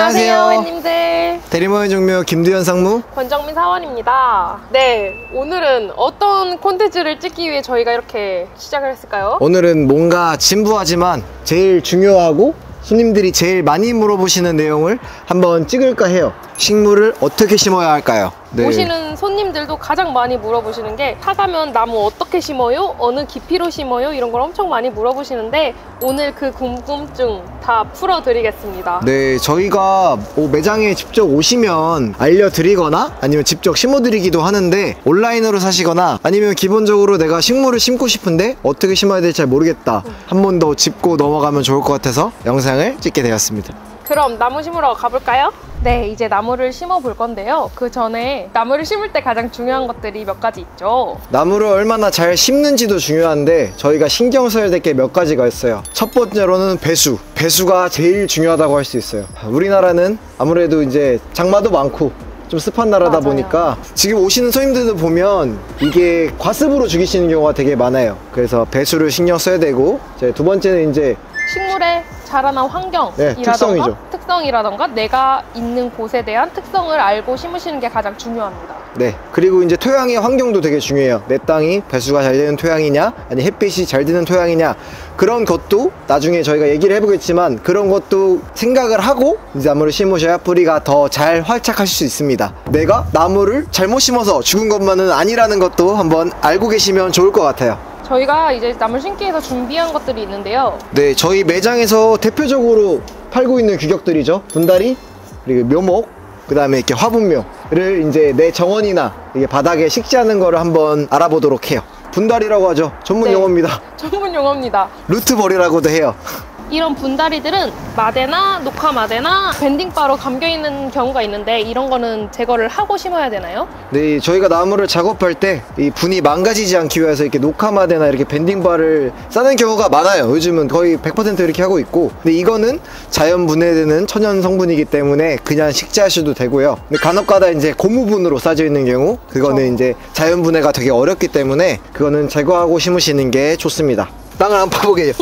안녕하세요 햇님들. 대리모의 종묘 김두현 상무 권정민 사원입니다. 네, 오늘은 어떤 콘텐츠를 찍기 위해 저희가 이렇게 시작을 했을까요? 오늘은 뭔가 진부하지만 제일 중요하고 손님들이 제일 많이 물어보시는 내용을 한번 찍을까 해요. 식물을 어떻게 심어야 할까요? 네. 오시는 손님들도 가장 많이 물어보시는 게 사가면 나무 어떻게 심어요? 어느 깊이로 심어요? 이런 걸 엄청 많이 물어보시는데 오늘 그 궁금증 다 풀어드리겠습니다. 네, 저희가 매장에 직접 오시면 알려드리거나 아니면 직접 심어드리기도 하는데 온라인으로 사시거나 아니면 기본적으로 내가 식물을 심고 싶은데 어떻게 심어야 될지 잘 모르겠다 한 번 더 짚고 넘어가면 좋을 것 같아서 영상을 찍게 되었습니다. 그럼 나무 심으러 가볼까요? 네, 이제 나무를 심어 볼 건데요. 그 전에 나무를 심을 때 가장 중요한 것들이 몇 가지 있죠. 나무를 얼마나 잘 심는지도 중요한데 저희가 신경 써야 될 게 몇 가지가 있어요. 첫 번째로는 배수. 배수가 제일 중요하다고 할 수 있어요. 우리나라는 아무래도 이제 장마도 많고 좀 습한 나라다 맞아요. 보니까 지금 오시는 손님들도 보면 이게 과습으로 죽이시는 경우가 되게 많아요. 그래서 배수를 신경 써야 되고, 두 번째는 이제 식물의 자라난 환경이라던가 특성이라던가 내가 있는 곳에 대한 특성을 알고 심으시는 게 가장 중요합니다. 네, 그리고 이제 토양의 환경도 되게 중요해요. 내 땅이 배수가 잘 되는 토양이냐 아니 햇빛이 잘 드는 토양이냐, 그런 것도 나중에 저희가 얘기를 해보겠지만 그런 것도 생각을 하고 이제 나무를 심으셔야 뿌리가 더 잘 활착하실 수 있습니다. 내가 나무를 잘못 심어서 죽은 것만은 아니라는 것도 한번 알고 계시면 좋을 것 같아요. 저희가 이제 나무를 심기 위해서 준비한 것들이 있는데요. 네, 저희 매장에서 대표적으로 팔고 있는 규격들이죠. 분다리, 그리고 묘목, 그 다음에 이렇게 화분묘를 이제 내 정원이나 이게 바닥에 식재하는 거를 한번 알아보도록 해요. 분다리라고 하죠. 전문 용어입니다. 전문 용어입니다. 루트벌이라고도 해요. 이런 분다리들은 마대나 녹화마대나 밴딩바로 감겨있는 경우가 있는데 이런 거는 제거를 하고 심어야 되나요? 네, 저희가 나무를 작업할 때 이 분이 망가지지 않기 위해서 이렇게 녹화마대나 이렇게 밴딩바를 싸는 경우가 많아요. 요즘은 거의 100% 이렇게 하고 있고, 근데 이거는 자연 분해되는 천연 성분이기 때문에 그냥 식재하셔도 되고요. 근데 간혹가다 이제 고무분으로 싸져 있는 경우 그거는 이제 자연 분해가 되게 어렵기 때문에 그거는 제거하고 심으시는 게 좋습니다. 땅을 한번 파보게요.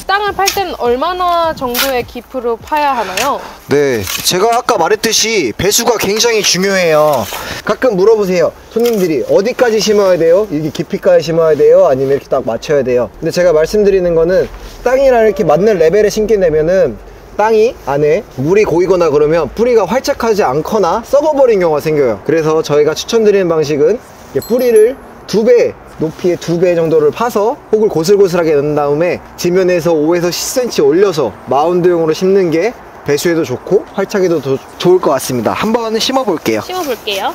땅을 팔 때는 얼마나 정도의 깊이로 파야 하나요? 네, 제가 아까 말했듯이 배수가 굉장히 중요해요. 가끔 물어보세요. 손님들이 어디까지 심어야 돼요? 이게 깊이까지 심어야 돼요? 아니면 이렇게 딱 맞춰야 돼요? 근데 제가 말씀드리는 거는 땅이랑 이렇게 맞는 레벨에 심게 되면은 땅이 안에 물이 고이거나 그러면 뿌리가 활착하지 않거나 썩어버린 경우가 생겨요. 그래서 저희가 추천드리는 방식은 뿌리를 2배, 높이의 2배 정도를 파서 혹을 고슬고슬하게 넣은 다음에 지면에서 5에서 10cm 올려서 마운드용으로 심는 게 배수에도 좋고 활착에도 더 좋을 것 같습니다. 한번 심어볼게요. 심어볼게요.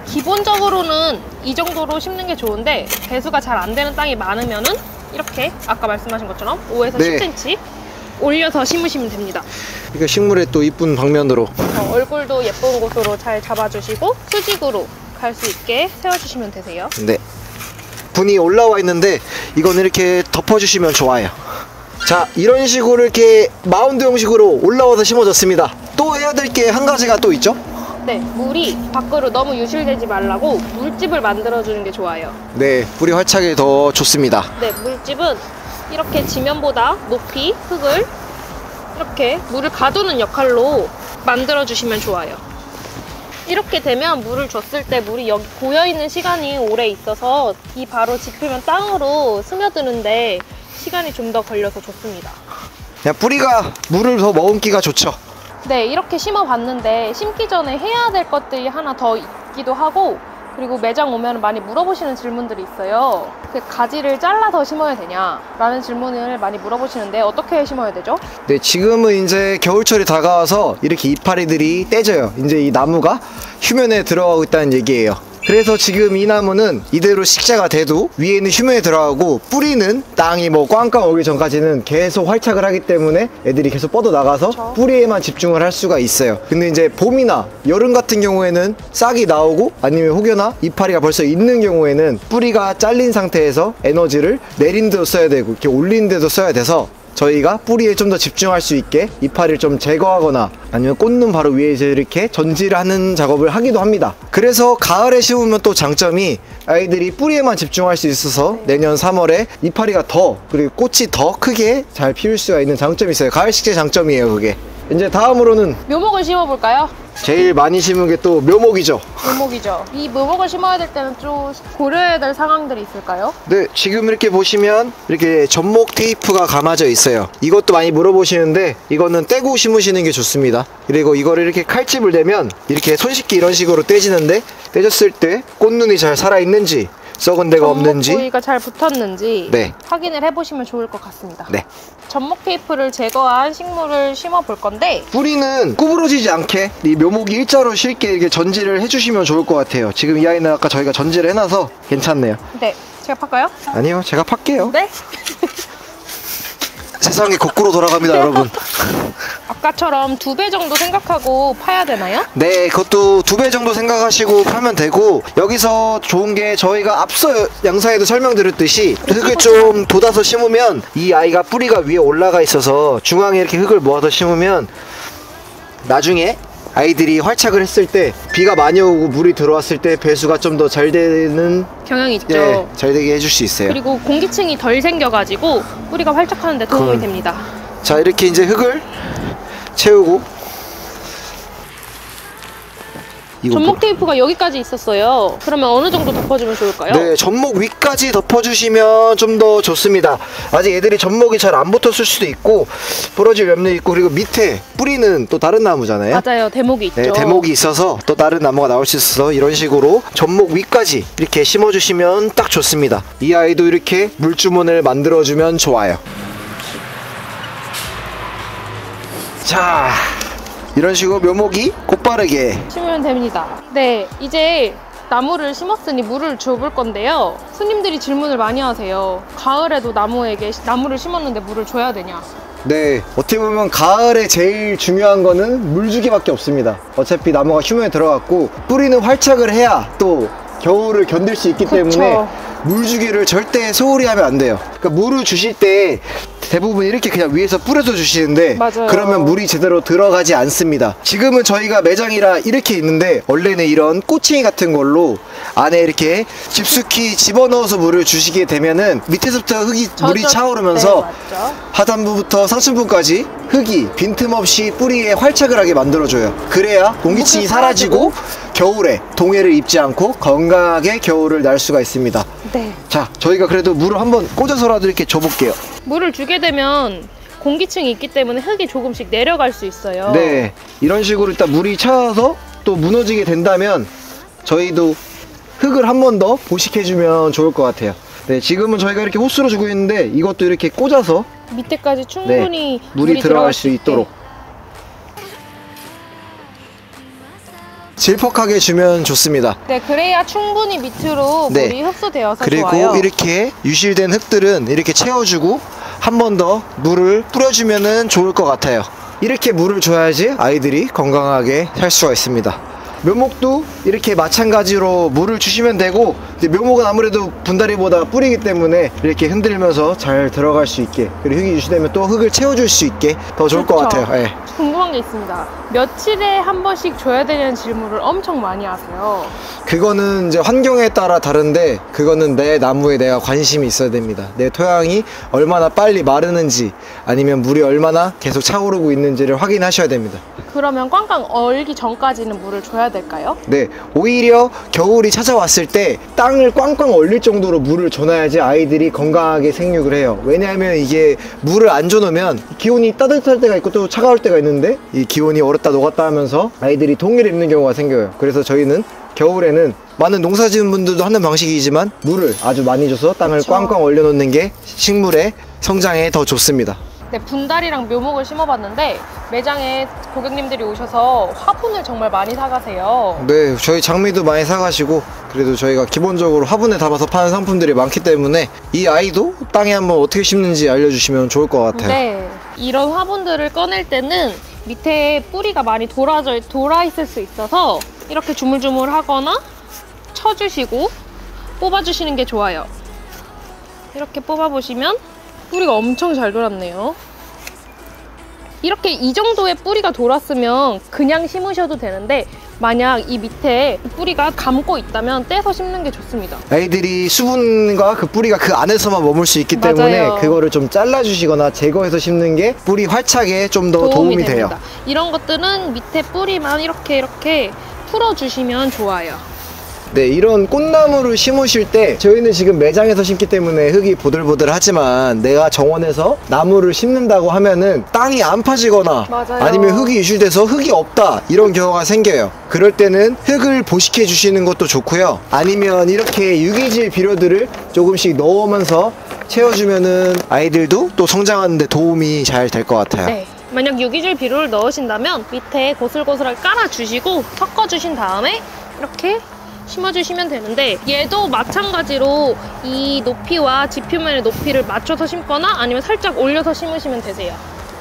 기본적으로는 이 정도로 심는 게 좋은데 배수가 잘 안 되는 땅이 많으면은 이렇게 아까 말씀하신 것처럼 5에서 10cm 올려서 심으시면 됩니다. 이거 식물의 또 이쁜 방면으로 얼굴도 예쁜 곳으로 잘 잡아주시고 수직으로 갈 수 있게 세워주시면 되세요. 네, 분이 올라와 있는데 이건 이렇게 덮어주시면 좋아요. 자, 이런 식으로 이렇게 마운드 형식으로 올라와서 심어졌습니다. 또 해야 될 게 한 가지가 또 있죠? 네, 물이 밖으로 너무 유실되지 말라고 물집을 만들어주는 게 좋아요. 네, 뿌리 활착이 더 좋습니다. 네, 물집은 이렇게 지면보다 높이 흙을 이렇게 물을 가두는 역할로 만들어주시면 좋아요. 이렇게 되면 물을 줬을 때 물이 여기 고여있는 시간이 오래 있어서 이 바로 짚으면 땅으로 스며드는데 시간이 좀 더 걸려서 좋습니다. 그냥 뿌리가 물을 더 머금기가 좋죠. 네, 이렇게 심어봤는데 심기 전에 해야 될 것들이 하나 더 있기도 하고, 그리고 매장 오면 많이 물어보시는 질문들이 있어요. 그 가지를 잘라서 심어야 되냐 라는 질문을 많이 물어보시는데 어떻게 심어야 되죠? 네, 지금은 이제 겨울철이 다가와서 이렇게 이파리들이 떼져요. 이제 이 나무가 휴면에 들어가고 있다는 얘기예요. 그래서 지금 이 나무는 이대로 식재가 돼도 위에는 휴면에 들어가고 뿌리는 땅이 뭐 꽝꽝 오기 전까지는 계속 활착을 하기 때문에 애들이 계속 뻗어 나가서 뿌리에만 집중을 할 수가 있어요. 근데 이제 봄이나 여름 같은 경우에는 싹이 나오고 아니면 혹여나 이파리가 벌써 있는 경우에는 뿌리가 잘린 상태에서 에너지를 내린 데도 써야 되고 이렇게 올린 데도 써야 돼서 저희가 뿌리에 좀 더 집중할 수 있게 이파리를 좀 제거하거나 아니면 꽂는 바로 위에 이제 이렇게 전지를 하는 작업을 하기도 합니다. 그래서 가을에 심으면 또 장점이 아이들이 뿌리에만 집중할 수 있어서 내년 3월에 이파리가 더 그리고 꽃이 더 크게 잘 피울 수가 있는 장점이 있어요. 가을 식재 장점이에요, 그게. 이제 다음으로는 묘목을 심어볼까요? 제일 많이 심은 게 또 묘목이죠. 묘목이죠. 이 묘목을 심어야 될 때는 좀 고려해야 될 상황들이 있을까요? 네, 지금 이렇게 보시면 이렇게 접목 테이프가 감아져 있어요. 이것도 많이 물어보시는데 이거는 떼고 심으시는 게 좋습니다. 그리고 이거를 이렇게 칼집을 대면 이렇게 손쉽게 이런 식으로 떼지는데, 떼졌을 때 꽃눈이 잘 살아있는지 썩은 데가 없는지, 접목 부위가 잘 붙었는지 네. 확인을 해보시면 좋을 것 같습니다. 네. 접목 테이프를 제거한 식물을 심어 볼 건데, 뿌리는 구부러지지 않게 이 묘목이 일자로 쉽게 이렇게 전지를 해주시면 좋을 것 같아요. 지금 이 아이는 아까 저희가 전지를 해놔서 괜찮네요. 네, 제가 팔까요? 아니요, 제가 팔게요. 네. 세상이 거꾸로 돌아갑니다, 여러분. 아까처럼 2배 정도 생각하고 파야 되나요? 네, 그것도 2배 정도 생각하시고 팔면 되고, 여기서 좋은 게 저희가 앞서 영상에도 설명드렸듯이 흙을 좀 돋아서 심으면 이 아이가 뿌리가 위에 올라가 있어서 중앙에 이렇게 흙을 모아서 심으면 나중에 아이들이 활착을 했을 때 비가 많이 오고 물이 들어왔을 때 배수가 좀 더 잘 되는, 경향이 있죠. 예, 잘 되게 해줄 수 있어요. 그리고 공기층이 덜 생겨가지고 뿌리가 활착하는 데 도움이 됩니다. 자, 이렇게 이제 흙을 채우고, 접목 테이프가 여기까지 있었어요. 그러면 어느 정도 덮어주면 좋을까요? 네, 접목 위까지 덮어주시면 좀 더 좋습니다. 아직 애들이 접목이 잘 안 붙었을 수도 있고 부러질 염려 있고, 그리고 밑에 뿌리는 또 다른 나무잖아요. 맞아요, 대목이 있죠. 네, 대목이 있어서 또 다른 나무가 나올 수 있어서 이런 식으로 접목 위까지 이렇게 심어주시면 딱 좋습니다. 이 아이도 이렇게 물주문을 만들어주면 좋아요. 자, 이런 식으로 묘목이 곧바르게 심으면 됩니다. 네, 이제 나무를 심었으니 물을 줘볼 건데요. 손님들이 질문을 많이 하세요. 가을에도 나무를 심었는데 물을 줘야 되냐? 네, 어떻게 보면 가을에 제일 중요한 거는 물주기밖에 없습니다. 어차피 나무가 휴면에 들어갔고 뿌리는 활착을 해야 또 겨울을 견딜 수 있기 때문에 물주기를 절대 소홀히 하면 안 돼요. 그러니까 물을 주실 때 대부분 이렇게 그냥 위에서 뿌려서 주시는데, 맞아요. 그러면 물이 제대로 들어가지 않습니다. 지금은 저희가 매장이라 이렇게 있는데 원래는 이런 꼬챙이 같은 걸로 안에 이렇게 깊숙이 집어넣어서 물을 주시게 되면은 밑에서부터 물이 차오르면서 네, 하단부부터 상층부까지 흙이 빈틈없이 뿌리에 활착을 하게 만들어줘요. 그래야 공기층이 사라지고 겨울에 동해를 입지 않고 건강하게 겨울을 날 수가 있습니다. 네. 자, 저희가 그래도 물을 한번 꽂아서라도 이렇게 줘볼게요. 물을 주게 되면 공기층이 있기 때문에 흙이 조금씩 내려갈 수 있어요. 네, 이런 식으로 일단 물이 차서 또 무너지게 된다면 저희도 흙을 한 번 더 보식해주면 좋을 것 같아요. 네, 지금은 저희가 이렇게 호스로 주고 있는데 이것도 이렇게 꽂아서 밑에까지 충분히 물이 들어갈 수 있도록 질퍽하게 주면 좋습니다. 네, 그래야 충분히 밑으로 네. 물이 흡수되어서 그리고 좋아요. 이렇게 유실된 흙들은 이렇게 채워주고 한 번 더 물을 뿌려주면 좋을 것 같아요. 이렇게 물을 줘야지 아이들이 건강하게 살 수가 있습니다. 묘목도 이렇게 마찬가지로 물을 주시면 되고, 이제 묘목은 아무래도 분다리보다 뿌리기 때문에 이렇게 흔들면서 잘 들어갈 수 있게, 그리고 흙이 유실되면 또 흙을 채워줄 수 있게 더 좋을 것 그렇죠. 같아요. 네. 궁금한 게 있습니다. 며칠에 한 번씩 줘야 되냐는 질문을 엄청 많이 하세요. 그거는 이제 환경에 따라 다른데, 그거는 내 나무에 내가 관심이 있어야 됩니다. 내 토양이 얼마나 빨리 마르는지, 아니면 물이 얼마나 계속 차오르고 있는지를 확인하셔야 됩니다. 그러면 꽝꽝 얼기 전까지는 물을 줘야 될까요? 네, 오히려 겨울이 찾아왔을 때 땅을 꽝꽝 얼릴 정도로 물을 줘놔야지 아이들이 건강하게 생육을 해요. 왜냐하면 이게 물을 안 줘놓으면 기온이 따뜻할 때가 있고 또 차가울 때가 있는데, 이 기온이 얼었다 녹았다 하면서 아이들이 동해를 입는 경우가 생겨요. 그래서 저희는 겨울에는 많은 농사 지은 분들도 하는 방식이지만 물을 아주 많이 줘서 땅을 그쵸. 꽝꽝 얼려놓는 게 식물의 성장에 더 좋습니다. 네, 분다리랑 묘목을 심어봤는데 매장에 고객님들이 오셔서 화분을 정말 많이 사가세요. 네, 저희 장미도 많이 사가시고, 그래도 저희가 기본적으로 화분에 담아서 파는 상품들이 많기 때문에 이 아이도 땅에 한번 어떻게 심는지 알려주시면 좋을 것 같아요. 네, 이런 화분들을 꺼낼 때는 밑에 뿌리가 많이 돌아 있을 수 있어서 이렇게 주물주물 하거나 쳐주시고 뽑아주시는 게 좋아요. 이렇게 뽑아보시면 뿌리가 엄청 잘 돌았네요. 이렇게 이 정도의 뿌리가 돌았으면 그냥 심으셔도 되는데 만약 이 밑에 뿌리가 감고 있다면 떼서 심는 게 좋습니다. 아이들이 수분과 그 뿌리가 그 안에서만 머물 수 있기 때문에 맞아요. 그거를 좀 잘라주시거나 제거해서 심는 게 뿌리 활착에 좀 더 도움이 돼요. 됩니다. 이런 것들은 밑에 뿌리만 이렇게 풀어주시면 좋아요. 네, 이런 꽃나무를 심으실 때 저희는 지금 매장에서 심기 때문에 흙이 보들보들하지만 내가 정원에서 나무를 심는다고 하면은 땅이 안 파지거나 맞아요. 아니면 흙이 유실돼서 흙이 없다 이런 경우가 생겨요. 그럴 때는 흙을 보식해 주시는 것도 좋고요. 아니면 이렇게 유기질 비료들을 조금씩 넣으면서 채워주면은 아이들도 또 성장하는 데 도움이 잘 될 것 같아요. 네. 만약 유기질 비료를 넣으신다면 밑에 고슬고슬하게 깔아주시고 섞어주신 다음에 이렇게 심어주시면 되는데, 얘도 마찬가지로 이 높이와 지표면의 높이를 맞춰서 심거나 아니면 살짝 올려서 심으시면 되세요.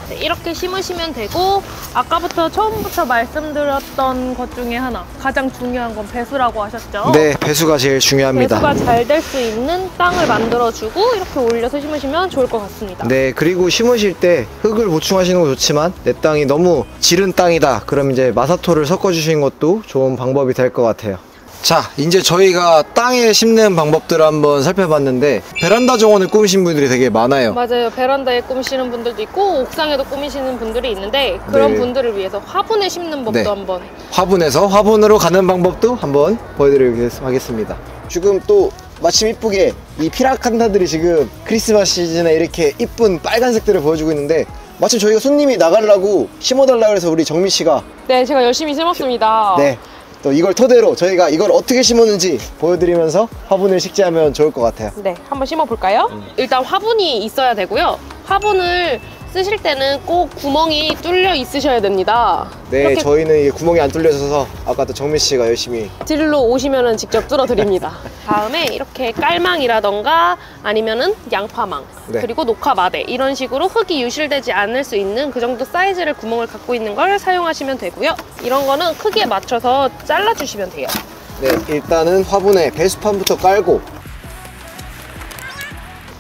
네, 이렇게 심으시면 되고, 아까부터 처음부터 말씀드렸던 것 중에 하나, 가장 중요한 건 배수라고 하셨죠? 네, 배수가 제일 중요합니다. 배수가 잘 될 수 있는 땅을 만들어주고 이렇게 올려서 심으시면 좋을 것 같습니다. 네, 그리고 심으실 때 흙을 보충하시는 거 좋지만 내 땅이 너무 지른 땅이다 그럼 이제 마사토를 섞어주시는 것도 좋은 방법이 될 것 같아요. 자, 이제 저희가 땅에 심는 방법들을 한번 살펴봤는데 베란다 정원을 꾸미신 분들이 되게 많아요. 맞아요. 베란다에 꾸미시는 분들도 있고 옥상에도 꾸미시는 분들이 있는데, 그런 네. 분들을 위해서 화분에 심는 법도 네. 한번. 화분에서 화분으로 가는 방법도 한번 보여드리도록 하겠습니다. 지금 또 마침 이쁘게 이 피라칸타들이 지금 크리스마스 시즌에 이렇게 이쁜 빨간색들을 보여주고 있는데, 마침 저희가 손님이 나가려고 심어달라고 해서 우리 정미 씨가 네, 제가 열심히 심었습니다. 네, 또 이걸 토대로 저희가 이걸 어떻게 심었는지 보여드리면서 화분을 식재하면 좋을 것 같아요. 네, 한번 심어볼까요? 일단 화분이 있어야 되고요. 화분을 쓰실 때는 꼭 구멍이 뚫려 있으셔야 됩니다. 네, 이렇게 저희는 이게 구멍이 안 뚫려져서 아까 또 정미 씨가 열심히 드릴로 오시면은 직접 뚫어드립니다. 다음에 이렇게 깔망이라던가 아니면은 양파망, 네. 그리고 녹화마대, 이런 식으로 흙이 유실되지 않을 수 있는 그 정도 사이즈를 구멍을 갖고 있는 걸 사용하시면 되고요. 이런 거는 크기에 맞춰서 잘라주시면 돼요. 네, 일단은 화분에 배수판부터 깔고,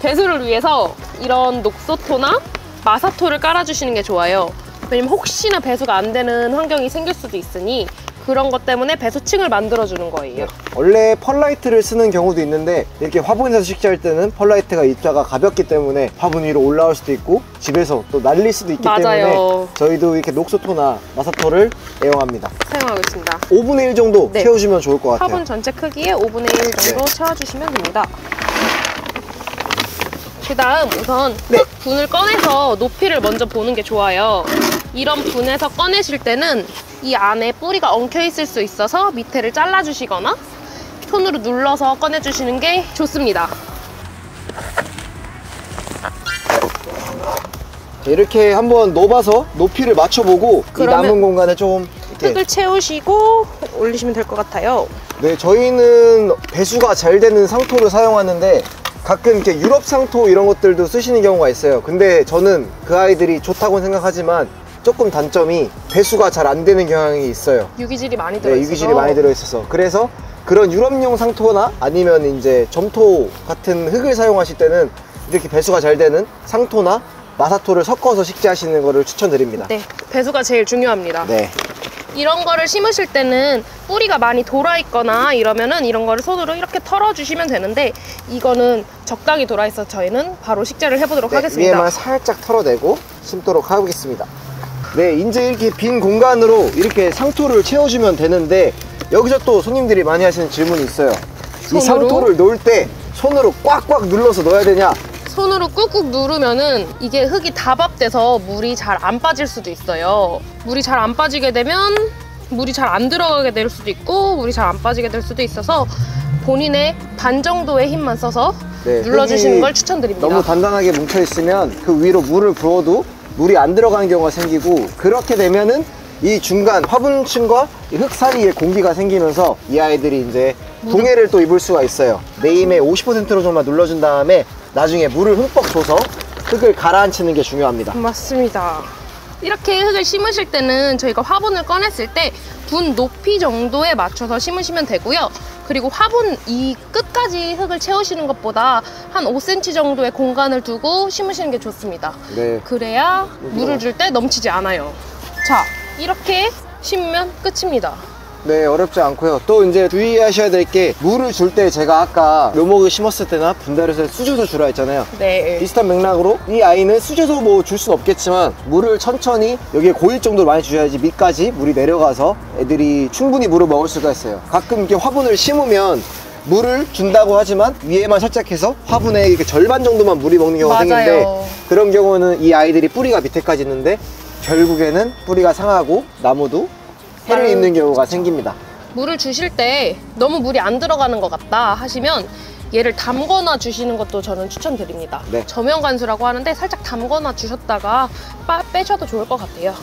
배수를 위해서 이런 녹소토나 마사토를 깔아주시는 게 좋아요. 왜냐면 혹시나 배수가 안 되는 환경이 생길 수도 있으니 그런 것 때문에 배수층을 만들어주는 거예요. 네, 원래 펄라이트를 쓰는 경우도 있는데 이렇게 화분에서 식재할 때는 펄라이트가 입자가 가볍기 때문에 화분 위로 올라올 수도 있고 집에서 또 날릴 수도 있기 맞아요. 때문에 저희도 이렇게 녹소토나 마사토를 애용합니다. 사용하고 있습니다. 5분의 1 정도 네. 채워주면 좋을 것 같아요. 화분 전체 크기의 5분의 1 정도 네. 채워주시면 됩니다. 그 다음 우선 네. 분을 꺼내서 높이를 먼저 보는 게 좋아요. 이런 분에서 꺼내실 때는 이 안에 뿌리가 엉켜 있을 수 있어서 밑에를 잘라주시거나 손으로 눌러서 꺼내주시는 게 좋습니다. 이렇게 한번 넣어봐서 높이를 맞춰보고 이 그러면 남은 공간에 좀 이렇게, 흙을 채우시고 올리시면 될 것 같아요. 네, 저희는 배수가 잘 되는 상토를 사용하는데 가끔 이렇게 유럽 상토 이런 것들도 쓰시는 경우가 있어요. 근데 저는 그 아이들이 좋다고 생각하지만 조금 단점이 배수가 잘 안 되는 경향이 있어요. 유기질이 많이 네, 들어있어서. 유기질이 많이 들어있어서. 그래서 그런 유럽용 상토나 아니면 이제 점토 같은 흙을 사용하실 때는 이렇게 배수가 잘 되는 상토나 마사토를 섞어서 식재하시는 거를 추천드립니다. 네, 배수가 제일 중요합니다. 네. 이런 거를 심으실 때는 뿌리가 많이 돌아있거나 이러면은 이런 거를 손으로 이렇게 털어주시면 되는데, 이거는 적당히 돌아있어서 저희는 바로 식재를 해보도록 네, 하겠습니다. 위에만 살짝 털어내고 심도록 하겠습니다. 네, 이제 이렇게 빈 공간으로 이렇게 상토를 채워주면 되는데, 여기서 또 손님들이 많이 하시는 질문이 있어요. 손으로? 이 상토를 놓을 때 손으로 꽉꽉 눌러서 넣어야 되냐? 손으로 꾹꾹 누르면은 이게 흙이 다밥돼서 물이 잘 안 빠질 수도 있어요. 물이 잘 안 빠지게 되면 물이 잘 안 들어가게 될 수도 있고 물이 잘 안 빠지게 될 수도 있어서 본인의 반 정도의 힘만 써서 네, 눌러주시는 흙이 걸 추천드립니다. 너무 단단하게 뭉쳐있으면 그 위로 물을 부어도 물이 안 들어가는 경우가 생기고, 그렇게 되면은 이 중간 화분층과 이 흙 사이에 공기가 생기면서 이 아이들이 이제 동해를 또 입을 수가 있어요. 네임의 50%로 정도만 눌러준 다음에 나중에 물을 흠뻑 줘서 흙을 가라앉히는 게 중요합니다. 맞습니다. 이렇게 흙을 심으실 때는 저희가 화분을 꺼냈을 때 분 높이 정도에 맞춰서 심으시면 되고요. 그리고 화분 이 끝까지 흙을 채우시는 것보다 한 5cm 정도의 공간을 두고 심으시는 게 좋습니다. 네. 그래야 물을 줄 때 넘치지 않아요. 자, 이렇게 심으면 끝입니다. 네, 어렵지 않고요. 또 이제 주의하셔야 될 게 물을 줄 때 제가 아까 묘목을 심었을 때나 분갈이를 수저도 주라 했잖아요. 네. 비슷한 맥락으로 이 아이는 수저도 뭐 줄 수는 없겠지만 물을 천천히 여기에 고일 정도로 많이 주셔야지 밑까지 물이 내려가서 애들이 충분히 물을 먹을 수가 있어요. 가끔 이렇게 화분을 심으면 물을 준다고 하지만 위에만 살짝 해서 화분에 이렇게 절반 정도만 물이 먹는 경우가 맞아요. 생기는데 그런 경우는 이 아이들이 뿌리가 밑에까지 있는데 결국에는 뿌리가 상하고 나무도 해를 입는 경우가 생깁니다. 물을 주실 때 너무 물이 안 들어가는 것 같다 하시면 얘를 담거나 주시는 것도 저는 추천드립니다. 네. 저면관수라고 하는데 살짝 담거나 주셨다가 빼셔도 좋을 것 같아요.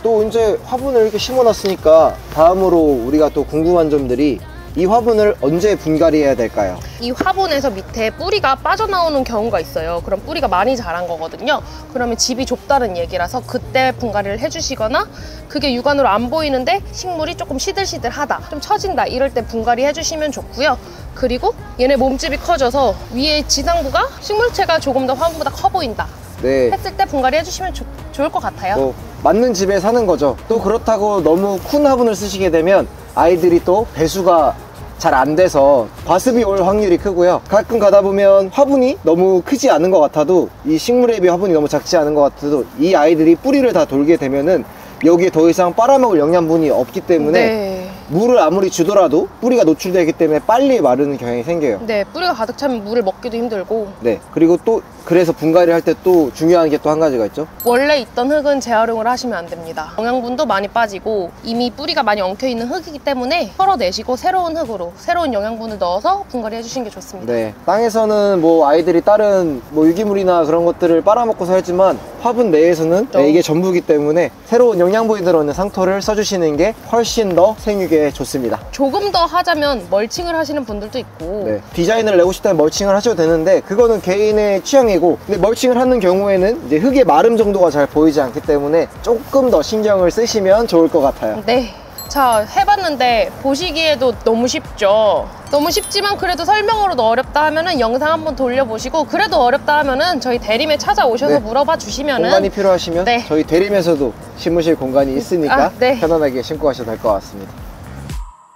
또 이제 화분을 이렇게 심어놨으니까 다음으로 우리가 또 궁금한 점들이 이 화분을 언제 분갈이 해야 될까요? 이 화분에서 밑에 뿌리가 빠져나오는 경우가 있어요. 그럼 뿌리가 많이 자란 거거든요. 그러면 집이 좁다는 얘기라서 그때 분갈이를 해주시거나 그게 육안으로 안 보이는데 식물이 조금 시들시들하다, 좀 처진다 이럴 때 분갈이 해주시면 좋고요. 그리고 얘네 몸집이 커져서 위에 지상부가 식물체가 조금 더 화분보다 커 보인다 네. 했을 때 분갈이 해주시면 좋을 것 같아요. 뭐 맞는 집에 사는 거죠. 또 그렇다고 너무 큰 화분을 쓰시게 되면 아이들이 또 배수가 잘 안 돼서 과습이 올 확률이 크고요. 가끔 가다 보면 화분이 너무 크지 않은 것 같아도 이 식물에 비해 화분이 너무 작지 않은 것 같아도 이 아이들이 뿌리를 다 돌게 되면은 여기에 더 이상 빨아먹을 영양분이 없기 때문에 네. 물을 아무리 주더라도 뿌리가 노출되기 때문에 빨리 마르는 경향이 생겨요. 네, 뿌리가 가득 차면 물을 먹기도 힘들고. 네, 그리고 또 그래서 분갈이 할 때 또 중요한 게 또 한 가지가 있죠. 원래 있던 흙은 재활용을 하시면 안 됩니다. 영양분도 많이 빠지고 이미 뿌리가 많이 엉켜있는 흙이기 때문에 털어내시고 새로운 흙으로 새로운 영양분을 넣어서 분갈이 해주시는 게 좋습니다. 네, 땅에서는 뭐 아이들이 다른 뭐 유기물이나 그런 것들을 빨아먹고 살지만 화분 내에서는 또. 이게 전부기 때문에 새로운 영양분이 들어있는 상토를 써주시는 게 훨씬 더 생육에 좋습니다. 조금 더 하자면 멀칭을 하시는 분들도 있고. 네, 디자인을 내고 싶다면 멀칭을 하셔도 되는데 그거는 개인의 취향이고, 근데 멀칭을 하는 경우에는 이제 흙의 마름 정도가 잘 보이지 않기 때문에 조금 더 신경을 쓰시면 좋을 것 같아요. 네. 자, 해봤는데 보시기에도 너무 쉽죠. 너무 쉽지만 그래도 설명으로도 어렵다 하면은 영상 한번 돌려보시고, 그래도 어렵다 하면은 저희 대림에 찾아오셔서 네. 물어봐 주시면은 공간이 필요하시면 네. 저희 대림에서도 심으실 공간이 있으니까 네. 편안하게 심고 가셔도 될 것 같습니다.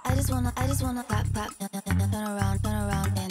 I just wanna pop, turn around, I just wanna pop, turn around, dance.